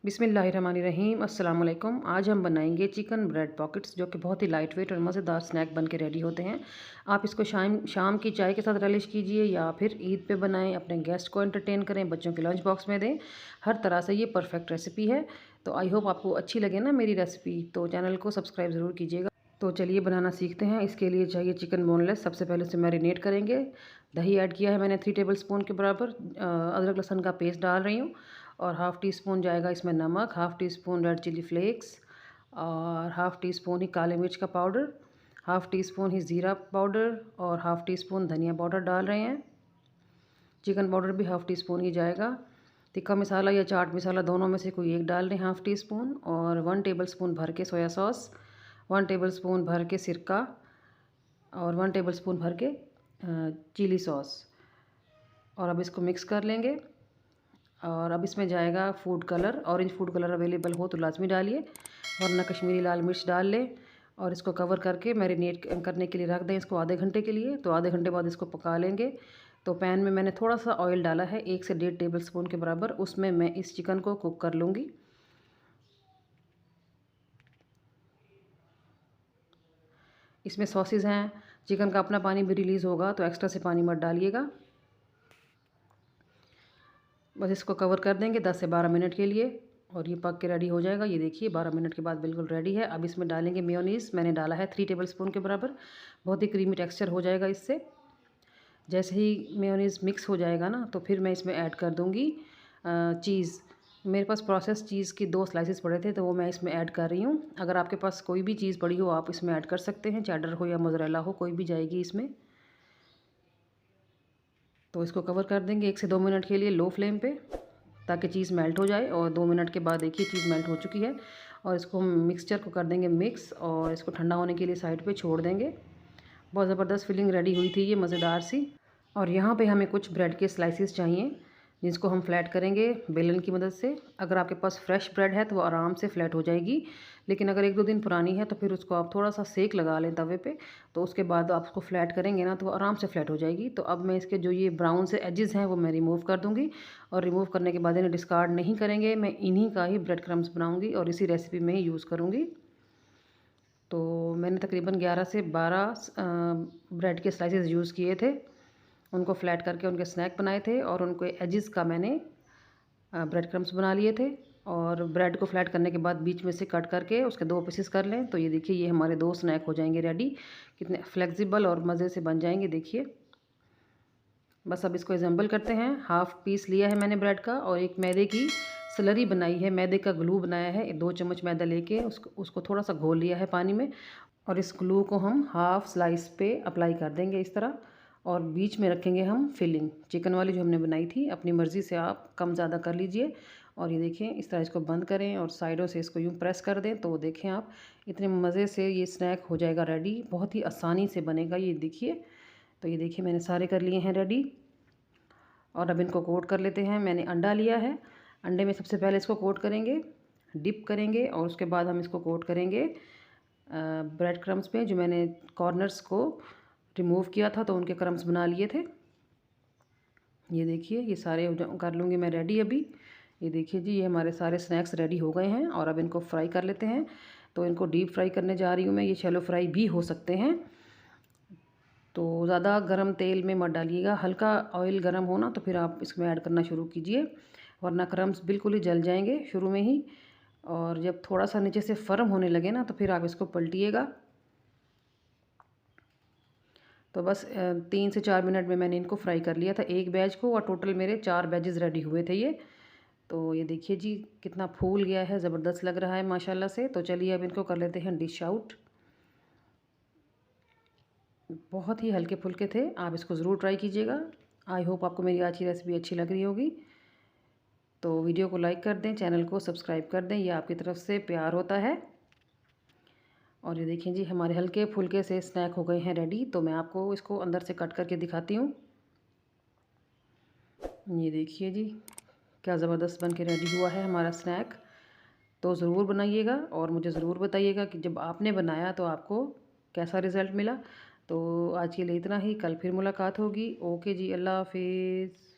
बिस्मिल्लाहिर्रहमानिर्रहीम अस्सलाम वालेकुम। आज हम बनाएंगे चिकन ब्रेड पॉकेट्स, जो कि बहुत ही लाइट वेट और मज़ेदार स्नैक बन के रेडी होते हैं। आप इसको शाम की चाय के साथ रिलिश कीजिए या फिर ईद पे बनाएं, अपने गेस्ट को एंटरटेन करें, बच्चों के लंच बॉक्स में दें। हर तरह से ये परफेक्ट रेसिपी है। तो आई होप आपको अच्छी लगे ना मेरी रेसिपी, तो चैनल को सब्सक्राइब ज़रूर कीजिएगा। तो चलिए बनाना सीखते हैं। इसके लिए चाहिए चिकन बोनलेस। सबसे पहले उसे मैरिनेट करेंगे। दही ऐड किया है मैंने 3 टेबल स्पून के बराबर। अदरक लहसुन का पेस्ट डाल रही हूँ और हाफ़ टी स्पून जाएगा इसमें नमक, half teaspoon red chilli flakes और हाफ़ टी स्पून ही काले मिर्च का पाउडर, हाफ़ टी स्पून ही ज़ीरा पाउडर और हाफ़ टी स्पून धनिया पाउडर डाल रहे हैं। चिकन पाउडर भी हाफ़ टी स्पून ही जाएगा। तिक्का मसाला या चाट मसाला दोनों में से कोई एक डाल लें, हाफ़ टी स्पून। और 1 टेबल स्पून भर के सोया सॉस, 1 टेबल स्पून भर के सिरका और 1 टेबल स्पून भर के चिली सॉस। और अब इसको मिक्स कर लेंगे। और अब इसमें जाएगा food colour. Orange food colour available हो तो लाजमी डालिए, वरना कश्मीरी लाल मिर्च डाल लें। और इसको कवर करके मैरिनेट करने के लिए रख दें इसको आधे घंटे के लिए। तो आधे घंटे बाद इसको पका लेंगे। तो पैन में मैंने थोड़ा सा ऑयल डाला है, 1 से 1.5 टेबल स्पून के बराबर। उसमें मैं इस चिकन को कुक कर लूँगी। इसमें सॉसेज हैं, चिकन का अपना पानी भी रिलीज़ होगा, तो एक्स्ट्रा से पानी मत डालिएगा। बस इसको कवर कर देंगे 10 से 12 मिनट के लिए और ये पक के रेडी हो जाएगा। ये देखिए 12 मिनट के बाद बिल्कुल रेडी है। अब इसमें डालेंगे मेयोनीज़। मैंने डाला है 3 टेबल स्पून के बराबर। बहुत ही क्रीमी टेक्सचर हो जाएगा इससे। जैसे ही मेयोनीज़ मिक्स हो जाएगा ना, तो फिर मैं इसमें ऐड कर दूँगी चीज़। मेरे पास प्रोसेस चीज़ की 2 स्लाइसेस पड़े थे, तो वो मैं इसमें ऐड कर रही हूँ। अगर आपके पास कोई भी चीज़ पड़ी हो आप इसमें ऐड कर सकते हैं, चेडर हो या मोज़रेला हो, कोई भी जाएगी इसमें। तो इसको कवर कर देंगे 1 से 2 मिनट के लिए लो फ्लेम पे, ताकि चीज़ मेल्ट हो जाए। और 2 मिनट के बाद देखिए चीज़ मेल्ट हो चुकी है। और इसको मिक्सचर को कर देंगे मिक्स और इसको ठंडा होने के लिए साइड पे छोड़ देंगे। बहुत ज़बरदस्त फिलिंग रेडी हुई थी ये मज़ेदार सी। और यहाँ पे हमें कुछ ब्रेड के स्लाइसेस चाहिए, जिसको हम फ्लैट करेंगे बेलन की मदद से। अगर आपके पास फ्रेश ब्रेड है तो वो आराम से फ्लैट हो जाएगी, लेकिन अगर 1-2 दिन पुरानी है तो फिर उसको आप थोड़ा सा सेक लगा लें तवे पे। तो उसके बाद आप उसको फ्लैट करेंगे ना, तो वो आराम से फ्लैट हो जाएगी। तो अब मैं इसके जो ये ब्राउन से एजेस हैं वो मैं रिमूव कर दूँगी। और रिमूव करने के बाद इन्हें डिस्कार्ड नहीं करेंगे, मैं इन्हीं का ही ब्रेड क्रम्स बनाऊँगी और इसी रेसिपी में ही यूज़ करूँगी। तो मैंने तकरीबन 11 से 12 ब्रेड के स्लाइसेस यूज़ किए थे। उनको फ्लैट करके उनके स्नैक बनाए थे और उनके एजेस का मैंने ब्रेड क्रम्स बना लिए थे। और ब्रेड को फ्लैट करने के बाद बीच में से कट करके उसके 2 पीसेस कर लें। तो ये देखिए ये हमारे 2 स्नैक हो जाएंगे रेडी। कितने फ्लेक्सिबल और मज़े से बन जाएंगे देखिए। बस अब इसको असेंबल करते हैं। हाफ़ पीस लिया है मैंने ब्रेड का और एक मैदे की स्लरी बनाई है, मैदे का ग्लू बनाया है। 2 चम्मच मैदा लेके उसको थोड़ा सा घोल लिया है पानी में। और इस ग्लू को हम हाफ़ स्लाइस पे अप्लाई कर देंगे इस तरह। और बीच में रखेंगे हम फिलिंग चिकन वाली जो हमने बनाई थी। अपनी मर्ज़ी से आप कम ज़्यादा कर लीजिए। और ये देखें इस तरह इसको बंद करें और साइडों से इसको यूँ प्रेस कर दें, तो देखें आप इतने मज़े से ये स्नैक हो जाएगा रेडी। बहुत ही आसानी से बनेगा ये देखिए। तो ये देखिए मैंने सारे कर लिए हैं रेडी। और अब इनको कोट कर लेते हैं। मैंने अंडा लिया है, अंडे में सबसे पहले इसको कोट करेंगे, डिप करेंगे और उसके बाद हम इसको कोट करेंगे ब्रेड क्रम्स पे। जो मैंने कॉर्नर्स को रिमूव किया था तो उनके क्रम्स बना लिए थे। ये देखिए ये सारे कर लूँगी मैं रेडी अभी। ये देखिए जी ये हमारे सारे स्नैक्स रेडी हो गए हैं। और अब इनको फ्राई कर लेते हैं। तो इनको डीप फ्राई करने जा रही हूँ मैं। ये शैलो फ्राई भी हो सकते हैं। तो ज़्यादा गरम तेल में मत डालिएगा, हल्का ऑयल गरम हो ना तो फिर आप इसमें ऐड करना शुरू कीजिए, वरना क्रम्स बिल्कुल ही जल जाएंगे शुरू में ही। और जब थोड़ा सा नीचे से फर्म होने लगे ना, तो फिर आप इसको पलटिएगा। तो बस 3 से 4 मिनट में मैंने इनको फ्राई कर लिया था एक बैच को। और टोटल मेरे 4 बैचेस रेडी हुए थे ये। तो ये देखिए जी कितना फूल गया है, ज़बरदस्त लग रहा है माशाल्लाह से। तो चलिए अब इनको कर लेते हैं डिश आउट। बहुत ही हल्के फुल्के थे, आप इसको ज़रूर ट्राई कीजिएगा। आई होप आपको मेरी आज की रेसिपी अच्छी लग रही होगी। तो वीडियो को लाइक कर दें, चैनल को सब्सक्राइब कर दें, ये आपकी तरफ से प्यार होता है। और ये देखें जी हमारे हल्के फुल्के से स्नैक हो गए हैं रेडी। तो मैं आपको इसको अंदर से कट करके दिखाती हूँ। ये देखिए जी क्या ज़बरदस्त बन के रेडी हुआ है हमारा स्नैक। तो ज़रूर बनाइएगा और मुझे ज़रूर बताइएगा कि जब आपने बनाया तो आपको कैसा रिज़ल्ट मिला। तो आज के लिए इतना ही, कल फिर मुलाकात होगी। ओके जी, अल्लाह हाफिज़।